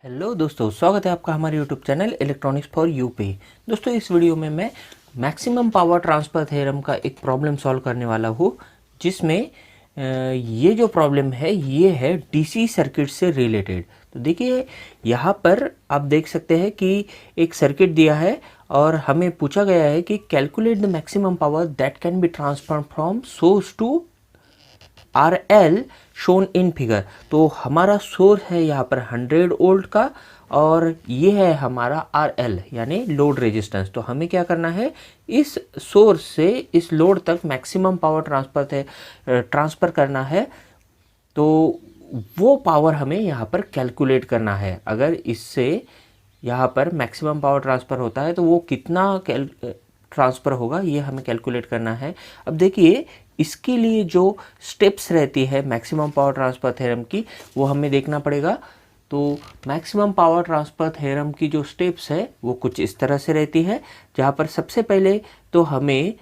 Hello दोस्तों, स्वागत है आपका हमारे YouTube channel electronics for UP. दोस्तों, इस वीडियो में मैं मैक्सिमम पावर ट्रांसफ़र थ्योरम का एक प्रॉब्लम सॉल्व करने वाला हूँ, जिसमें ये जो प्रॉब्लम है ये है डीसी सर्किट से रिलेटेड। तो देखिए, यहाँ पर आप देख सकते हैं कि एक सर्किट दिया है और हमें पूछा गया है कि calculate the maximum power that can be transferred from source to R L shown in figure. तो हमारा सोर्स है यहाँ पर 100 वोल्ट का और ये है हमारा आर एल यानी लोड रेजिस्टेंस। तो हमें क्या करना है, इस सोर्स से इस लोड तक मैक्सिमम पावर ट्रांसफ़र करना है। तो वो पावर हमें यहाँ पर कैलकुलेट करना है। अगर इससे यहाँ पर मैक्सिमम पावर ट्रांसफ़र होता है तो वो कितना ट्रांसफ़र होगा, ये हमें कैलकुलेट करना है। अब देखिए, इसके लिए जो स्टेप्स रहती है मैक्सिमम पावर ट्रांसफ़र थ्योरम की, वो हमें देखना पड़ेगा। तो मैक्सिमम पावर ट्रांसफ़र थ्योरम की जो स्टेप्स है वो कुछ इस तरह से रहती है, जहाँ पर सबसे पहले तो हमें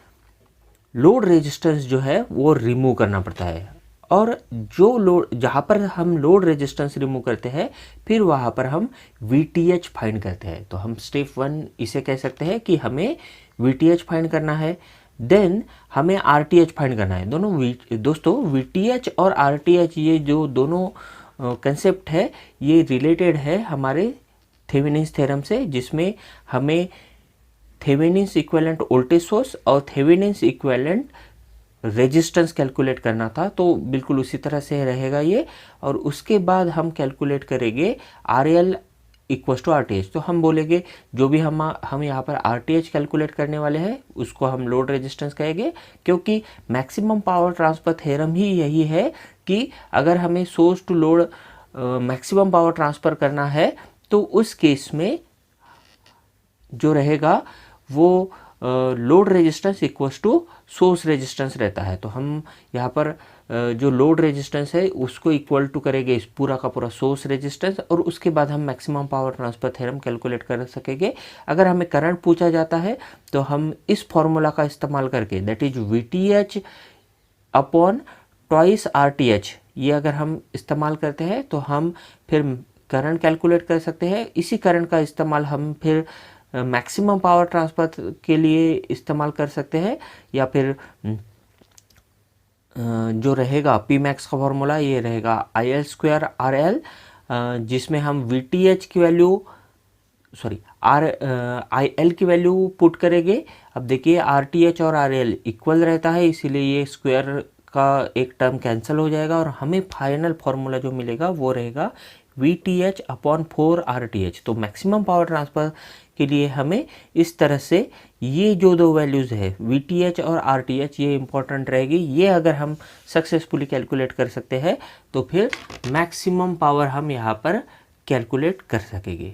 लोड रेजिस्टेंस जो है वो रिमूव करना पड़ता है। और जो लोड, जहाँ पर हम लोड रेजिस्टेंस रिमूव करते हैं, फिर वहाँ पर हम VTH फाइंड करते हैं। तो हम स्टेप 1 इसे कह सकते हैं कि हमें VTH फाइंड करना है। देन हमें RTH फाइंड करना है। दोस्तों, VTH और RTH ये जो दोनों कंसेप्ट है, ये रिलेटेड है हमारे थेवेनिन्स थ्योरम से, जिसमें हमें थेवेनिन्स इक्विवेलेंट वोल्टेज सोर्स और थेवेनिन्स इक्विवेलेंट रेजिस्टेंस कैलकुलेट करना था। तो बिल्कुल उसी तरह से रहेगा ये। और उसके बाद हम कैलकुलेट करेंगे RL इक्वल्स टू RTH। तो हम बोलेंगे जो भी हम यहाँ पर RTH कैलकुलेट करने वाले हैं उसको हम लोड रेजिस्टेंस कहेंगे, क्योंकि मैक्सिमम पावर ट्रांसफ़र थ्योरम ही यही है कि अगर हमें source to load maximum power transfer करना है तो उस केस में जो रहेगा वो load resistance equals to source resistance रहता है। तो हम यहाँ पर जो लोड रेजिस्टेंस है उसको इक्वल टू करेंगे इस पूरा का पूरा सोर्स रेजिस्टेंस, और उसके बाद हम maximum power transfer theorem calculate कर सकेंगे। अगर हमें करंट पूछा जाता है तो हम इस फॉर्मूला का इस्तेमाल करके, that is VTH upon twice RTH, ये अगर हम इस्तेमाल करते हैं तो हम फिर करंट कैलकुलेट कर सकते हैं। इसी करंट का इस्तेमाल हम फिर मैक्सिमम पावर ट्रांसफ़र के लिए इस्तेमाल कर सकते हैं, या फिर जो रहेगा P मैक्स का फॉर्मूला ये रहेगा IL स्क्वायर RL, जिसमें हम VTH की वैल्यू IL की वैल्यू पुट करेंगे। अब देखिए, RTH और RL इक्वल रहता है, इसीलिए ये स्क्वायर का एक टर्म कैंसिल हो जाएगा और हमें फाइनल फार्मूला जो मिलेगा वो रहेगा VTH अपॉन 4 RTH। तो मैक्सिमम पावर ट्रांसफ़र के लिए हमें इस तरह से ये जो दो वैल्यूज़ है VTH और RTH, ये इंपॉर्टेंट रहेगी। ये अगर हम सक्सेसफुली कैलकुलेट कर सकते हैं तो फिर मैक्सिमम पावर हम यहाँ पर कैलकुलेट कर सकेंगे।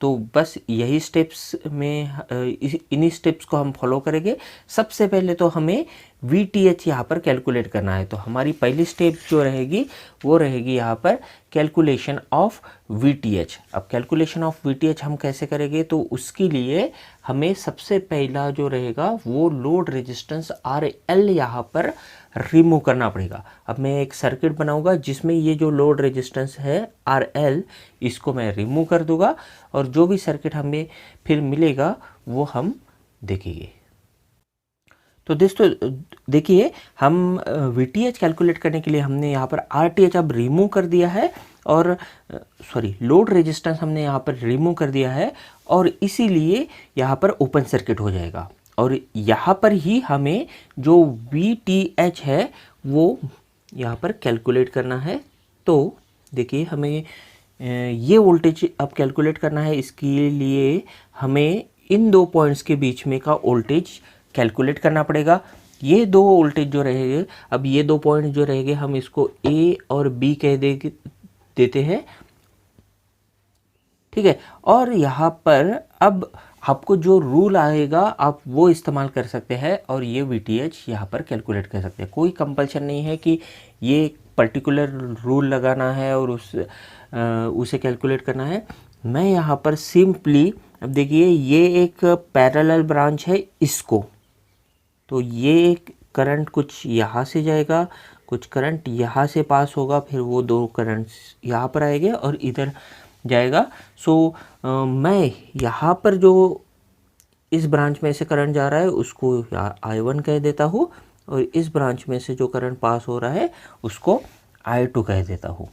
तो बस यही स्टेप्स में इन्हीं स्टेप्स को हम फॉलो करेंगे। सबसे पहले तो हमें VTH यहाँ पर कैलकुलेट करना है। तो हमारी पहली स्टेप जो रहेगी वो रहेगी यहाँ पर कैलकुलेशन ऑफ VTH। अब कैलकुलेशन ऑफ VTH हम कैसे करेंगे, तो उसके लिए हमें सबसे पहला जो रहेगा वो लोड रेजिस्टेंस RL यहाँ पर रिमूव करना पड़ेगा। अब मैं एक सर्किट बनाऊंगा जिसमें ये जो लोड रेजिस्टेंस है RL, इसको मैं रिमूव कर दूंगा और जो भी सर्किट हमें फिर मिलेगा वो हम देखेंगे। तो दोस्तों देखिए, हम VTH कैलकुलेट करने के लिए हमने यहाँ पर RTH अब रिमूव कर दिया है, और लोड रेजिस्टेंस हमने यहाँ पर रिमूव कर दिया है, और इसीलिए यहाँ पर ओपन सर्किट हो जाएगा। और यहाँ पर ही हमें जो VTH है वो यहाँ पर कैलकुलेट करना है। तो देखिए, हमें ये वोल्टेज अब कैलकुलेट करना है। इसके लिए हमें इन दो पॉइंट्स के बीच में का वोल्टेज कैलकुलेट करना पड़ेगा। ये दो वोल्टेज जो रहेंगे, अब ये दो पॉइंट जो रहेंगे हम इसको A और B कह देते हैं, ठीक है। और यहाँ पर अब आपको जो रूल आएगा आप वो इस्तेमाल कर सकते हैं और ये VTH यहाँ पर कैलकुलेट कर सकते हैं। कोई कंपल्शन नहीं है कि ये पर्टिकुलर रूल लगाना है और उसे कैलकुलेट करना है। मैं यहाँ पर सिंपली, अब देखिए, ये एक पैरेलल ब्रांच है इसको, तो ये करंट कुछ यहाँ से जाएगा, कुछ करंट यहाँ से पास होगा, फिर वो दो करंट्स यहाँ पर आएंगे और इधर जाएगा। सो मैं यहाँ पर जो इस ब्रांच में से करंट जा रहा है उसको I1 कह देता हूँ और इस ब्रांच में से जो करंट पास हो रहा है उसको I2 कह देता हूँ।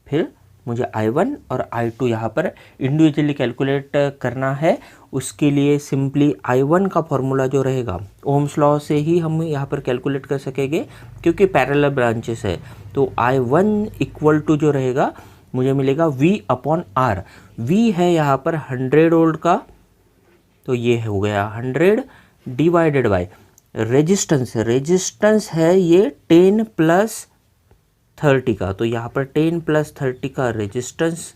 फिर मुझे I1 और I2 यहाँ पर इंडिविजुअली कैलकुलेट करना है। उसके लिए सिंपली I1 का फॉर्मूला जो रहेगा ओम्स लॉ से ही हम यहाँ पर कैलकुलेट कर सकेंगे क्योंकि पैरेलल ब्रांचेस है। तो I1 इक्वल टू जो रहेगा मुझे मिलेगा V अपॉन R। V है यहाँ पर 100 वोल्ट का, तो ये हो गया 100 डिवाइडेड बाय रेजिस्टेंस। रेजिस्टेंस है ये 10 प्लस 30 का, तो यहाँ पर 10 प्लस 30 का रेजिस्टेंस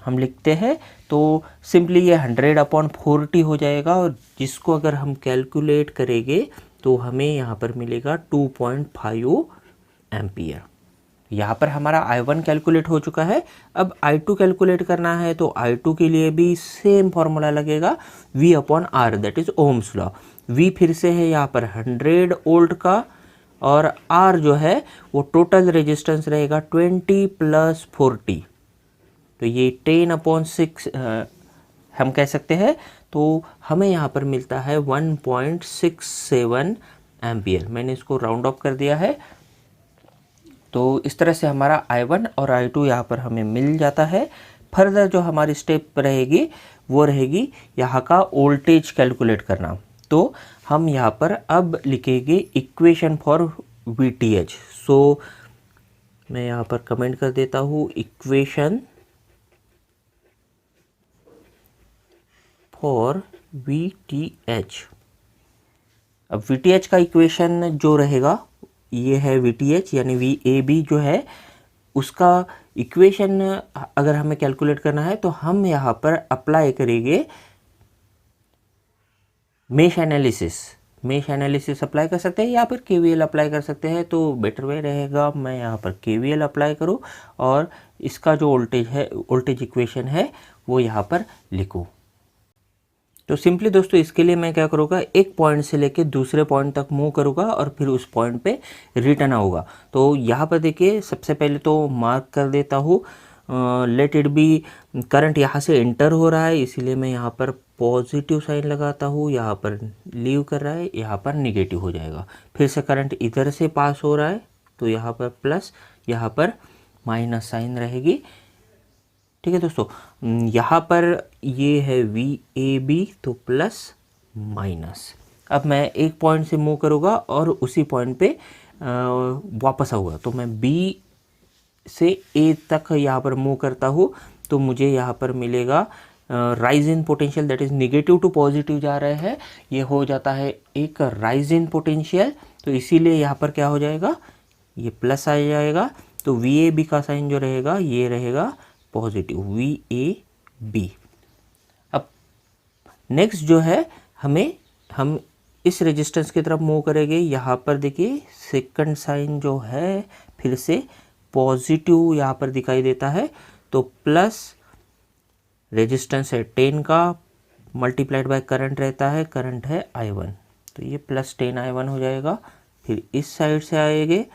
हम लिखते हैं। तो सिंपली ये 100 अपॉन 40 हो जाएगा और जिसको अगर हम कैलकुलेट करेंगे तो हमें यहाँ पर मिलेगा 2.5 एम्पियर। यहाँ पर हमारा I1 कैलकुलेट हो चुका है। अब I2 कैलकुलेट करना है तो I2 के लिए भी सेम फॉर्मूला लगेगा V upon R, that is Ohm's law. V फिर से है यहाँ पर 100 वोल्ट का और R जो है वो टोटल रेजिस्टेंस रहेगा 20 प्लस 40, तो ये 10 अपॉन 6 हम कह सकते हैं। तो हमें यहाँ पर मिलता है 1.67 एम्पियर। मैंने इसको राउंड ऑफ कर दिया है। तो इस तरह से हमारा I1 और I2 यहाँ पर हमें मिल जाता है। फर्दर जो हमारी स्टेप रहेगी वो रहेगी यहाँ का वोल्टेज कैलकुलेट करना। तो हम यहाँ पर अब लिखेंगे इक्वेशन फॉर VTH। सो मैं यहाँ पर कमेंट कर देता हूँ इक्वेशन फॉर VTH। अब VTH का इक्वेशन जो रहेगा ये है VTH यानी VAB जो है उसका इक्वेशन अगर हमें कैलकुलेट करना है तो हम यहाँ पर अप्लाई करेंगे मेश एनालिसिस अप्लाई कर सकते हैं या फिर KVL अप्लाई कर सकते हैं। तो बेटर वे रहेगा मैं यहाँ पर KVL अप्लाई करूँ और इसका जो वोल्टेज इक्वेशन है वो यहाँ पर लिखूँ। तो सिंपली दोस्तों इसके लिए मैं क्या करूँगा, एक पॉइंट से लेके दूसरे पॉइंट तक मूव करूँगा और फिर उस पॉइंट पे रिटर्न आऊँगा। तो यहाँ पर देखिए सबसे पहले तो मार्क कर देता हूँ लेट इट बी, करंट यहाँ से एंटर हो रहा है इसीलिए मैं यहाँ पर पॉजिटिव साइन लगाता हूँ, यहाँ पर लीव कर रहा है, यहाँ पर निगेटिव हो जाएगा। फिर से करंट इधर से पास हो रहा है तो यहाँ पर प्लस, यहाँ पर माइनस साइन रहेगी। ठीक है दोस्तों, यहाँ पर ये है VAB तो प्लस माइनस। अब मैं एक पॉइंट से मूव करूँगा और उसी पॉइंट पे वापस आऊँगा। तो मैं B से A तक यहाँ पर मूव करता हूँ तो मुझे यहाँ पर मिलेगा rise in potential, that is negative to positive जा रहे हैं, ये हो जाता है एक राइज इन पोटेंशियल। तो इसीलिए यहाँ पर क्या हो जाएगा, ये प्लस आ जाएगा। तो VAB का साइन जो रहेगा ये रहेगा पॉजिटिव VAB। अब नेक्स्ट जो है हम इस रेजिस्टेंस की तरफ मूव करेंगे। यहाँ पर देखिए सेकंड साइन जो है फिर से पॉजिटिव यहाँ पर दिखाई देता है। तो प्लस रेजिस्टेंस है 10 का मल्टीप्लाइड बाय करंट रहता है, करंट है I1, तो ये प्लस 10 I1 हो जाएगा। फिर इस साइड से आएंगे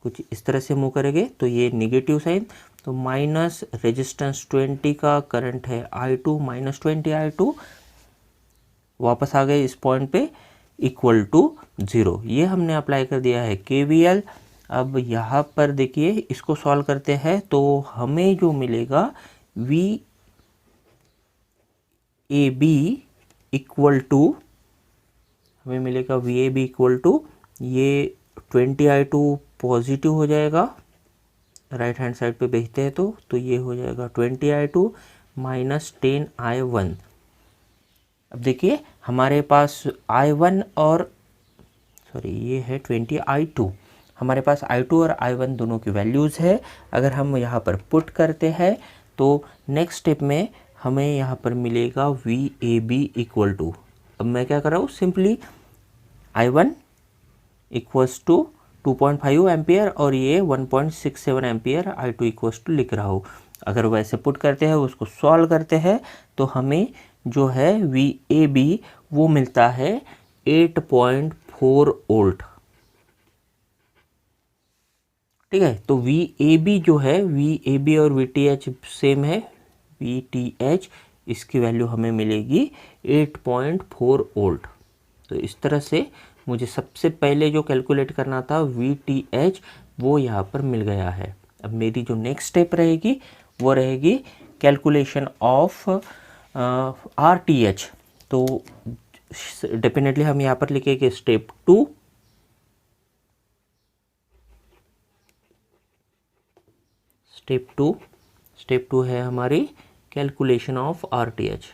कुछ इस तरह से मूव करेंगे तो ये निगेटिव साइन, तो माइनस रेजिस्टेंस 20 का करंट है I2 माइनस 20 I2, वापस आ गए इस पॉइंट पे इक्वल टू 0। ये हमने अप्लाई कर दिया है KVL। अब यहाँ पर देखिए इसको सॉल्व करते हैं तो हमें जो मिलेगा VAB इक्वल टू, हमें मिलेगा VAB इक्वल टू ये 20 I2 पॉजिटिव हो जाएगा, राइट हैंड साइड पे भेजते हैं तो ये हो जाएगा 20 I2 माइनस 10 I1। अब देखिए हमारे पास I1 और ये है 20 I2, हमारे पास I2 और I1 दोनों की वैल्यूज़ है। अगर हम यहाँ पर पुट करते हैं तो नेक्स्ट स्टेप में हमें यहाँ पर मिलेगा VAB इक्वल टू, अब मैं क्या कर रहा हूँ simply I1 equals to 2.5 ampere और ये 1.67 एम्पियर I2 इक्वल्स टू लिख रहा हूँ। अगर वैसे पुट करते हैं उसको सॉल्व करते हैं तो हमें जो है VAB वो मिलता है 8.4 वोल्ट। ठीक है। तो VAB जो है, VAB और VTH सेम है, VTH इसकी वैल्यू हमें मिलेगी 8.4 वोल्ट। तो इस तरह से मुझे सबसे पहले जो कैलकुलेट करना था VTH वो यहाँ पर मिल गया है। अब मेरी जो नेक्स्ट स्टेप रहेगी वो रहेगी कैलकुलेशन ऑफ RTH। तो डेफिनेटली हम यहाँ पर लिखेंगे स्टेप 2। स्टेप टू है हमारी कैलकुलेशन ऑफ RTH।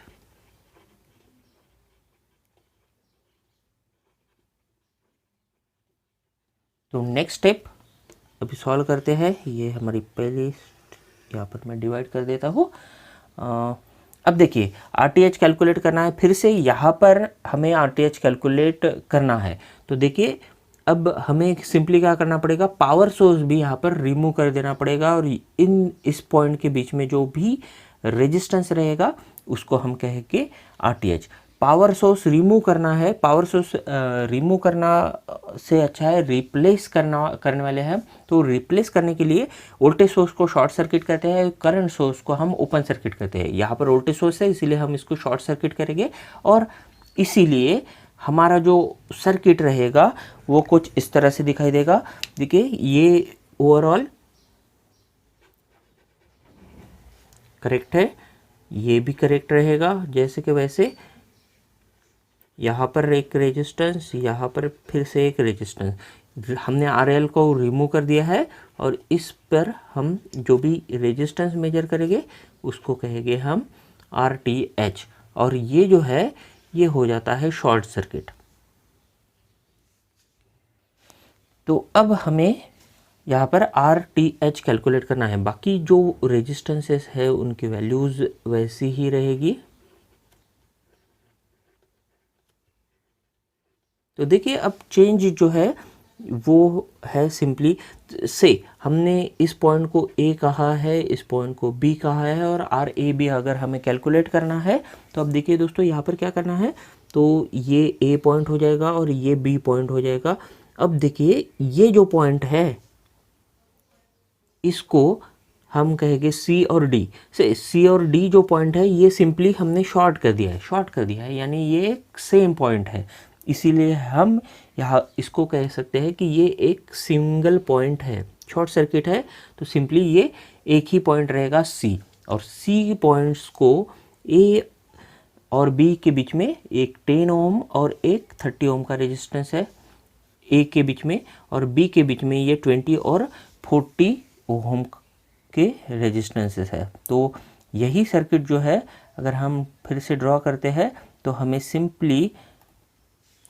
तो नेक्स्ट स्टेप अभी सॉल्व करते हैं। ये हमारी पहली, यहाँ पर मैं डिवाइड कर देता हूँ। अब देखिए RTH कैलकुलेट करना है, फिर से यहाँ पर हमें RTH कैलकुलेट करना है। तो देखिए अब हमें सिंपली क्या करना पड़ेगा, पावर सोर्स भी यहाँ पर रिमूव कर देना पड़ेगा और इस पॉइंट के बीच में जो भी रेजिस्टेंस रहेगा उसको हम कहेंगे RTH। पावर सोर्स रिमूव करना है, पावर सोर्स रिमूव करना से अच्छा है रिप्लेस करने वाले हैं। तो रिप्लेस करने के लिए वोल्टेज सोर्स को शॉर्ट सर्किट करते हैं, करंट सोर्स को हम ओपन सर्किट करते हैं। यहाँ पर वोल्टेज सोर्स है इसीलिए हम इसको शॉर्ट सर्किट करेंगे और इसीलिए हमारा जो सर्किट रहेगा वो कुछ इस तरह से दिखाई देगा। देखिए ये ओवरऑल करेक्ट है, ये भी करेक्ट रहेगा जैसे कि वैसे। यहाँ पर एक रेजिस्टेंस, यहाँ पर फिर से एक रेजिस्टेंस, हमने RL को रिमूव कर दिया है और इस पर हम जो भी रेजिस्टेंस मेजर करेंगे उसको कहेंगे हम RTH और ये जो है ये हो जाता है शॉर्ट सर्किट। तो अब हमें यहाँ पर RTH कैलकुलेट करना है, बाकी जो रेजिस्टेंसेस है उनकी वैल्यूज़ वैसी ही रहेगी। तो देखिए अब चेंज जो है वो है सिंपली से हमने इस पॉइंट को A कहा है, इस पॉइंट को B कहा है और RAB अगर हमें कैलकुलेट करना है तो अब देखिए दोस्तों यहाँ पर क्या करना है, तो ये A पॉइंट हो जाएगा और ये B पॉइंट हो जाएगा। अब देखिए ये जो पॉइंट है इसको हम कहेंगे C और D से। C और D जो पॉइंट है ये सिंपली हमने शॉर्ट कर दिया है, यानी ये एक सेम पॉइंट है, इसीलिए हम यहाँ इसको कह सकते हैं कि ये एक सिंगल पॉइंट है, शॉर्ट सर्किट है। तो सिंपली ये एक ही पॉइंट रहेगा C और C पॉइंट्स को A और B के बीच में एक 10 ओम और एक 30 ओम का रेजिस्टेंस है A के बीच में, और B के बीच में ये 20 और 40 ओम के रेजिस्टेंसेस है। तो यही सर्किट जो है अगर हम फिर से ड्रॉ करते हैं तो हमें सिंपली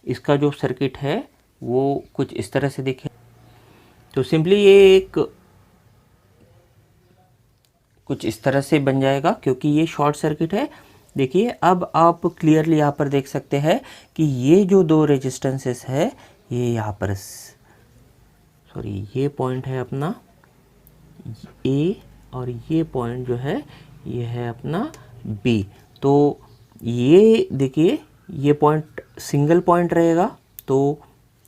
इसका जो सर्किट है वो कुछ इस तरह से दिखे। तो सिंपली ये एक कुछ इस तरह से बन जाएगा क्योंकि ये शॉर्ट सर्किट है। देखिए अब आप क्लियरली यहाँ पर देख सकते हैं कि ये जो दो रेजिस्टेंसेस है ये यहाँ पर सॉरी ये पॉइंट है अपना A और ये पॉइंट जो है ये है अपना B। तो ये देखिए ये पॉइंट सिंगल पॉइंट रहेगा तो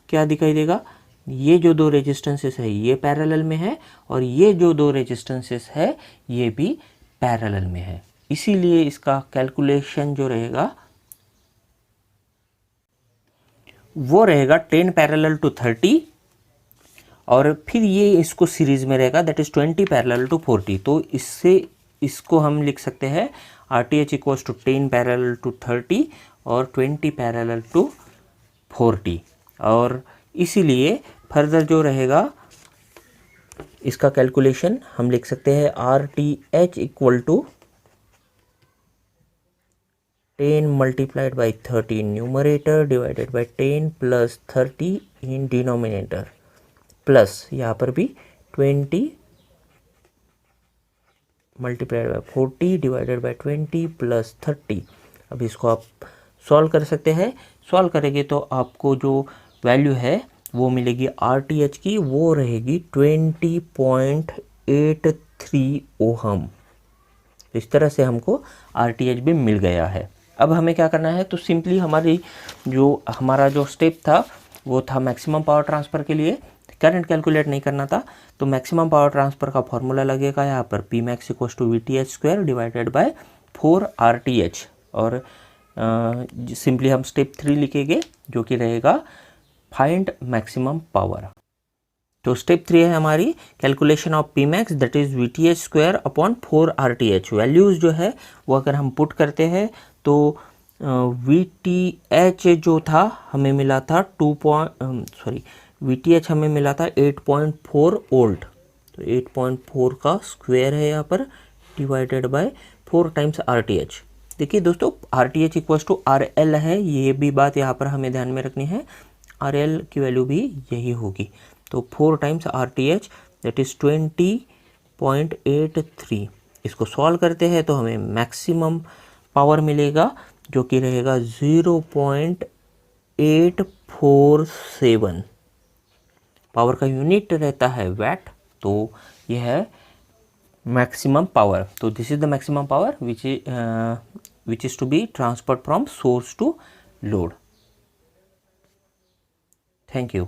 क्या दिखाई देगा, ये जो दो रेजिस्टेंसेस है ये पैरेलल में है और ये जो दो रेजिस्टेंसेस है ये भी पैरेलल में है, इसीलिए इसका कैलकुलेशन जो रहेगा वो रहेगा 10 पैरेलल टू 30 और फिर ये इसको सीरीज में रहेगा दैट इज 20 पैरेलल टू 40। तो इससे इसको हम लिख सकते हैं RTH equals to 10 parallel to 30 और 20 पैरेलल टू 40। और इसीलिए फर्दर जो रहेगा इसका कैलकुलेशन हम लिख सकते हैं RTH equal to 10 multiplied by 30 in numerator divided by 10 plus 30 in denominator plus यहाँ पर भी 20 multiplied by 40 divided by 20 plus 30। अब इसको आप सॉल्व कर सकते हैं, सॉल्व करेंगे तो आपको जो वैल्यू है वो मिलेगी RTH की, वो रहेगी 20.83 ओहम। इस तरह से हमको RTH भी मिल गया है। अब हमें क्या करना है, तो सिंपली हमारा जो स्टेप था वो था मैक्सिमम पावर ट्रांसफ़र के लिए करंट कैलकुलेट नहीं करना था, तो मैक्सिमम पावर ट्रांसफ़र का फॉर्मूला लगेगा यहाँ पर P max equal to VTH² divided by 4RTH। और सिंपली हम स्टेप 3 लिखेंगे जो कि रहेगा फाइंड मैक्सिमम पावर। तो स्टेप 3 है हमारी calculation of P max that is VTH² upon 4RTH। Values जो है वो अगर हम पुट करते हैं तो VTH जो था हमें मिला था VTH हमें मिला था 8.4 वोल्ट। तो 8.4 का स्क्वायर है यहाँ पर डिवाइडेड बाय 4 टाइम्स RTH। देखिए दोस्तों RTH इक्वल्स टू RL है, ये भी बात यहाँ पर हमें ध्यान में रखनी है, RL की वैल्यू भी यही होगी। तो 4 टाइम्स RTH दैट इज़ 20.83। इसको सॉल्व करते हैं तो हमें मैक्सिमम पावर मिलेगा जो कि रहेगा 0.847। पावर का यूनिट रहता है वैट, तो यह है मैक्सिमम पावर। तो this is the maximum power which is to be transferred from source to load. Thank you.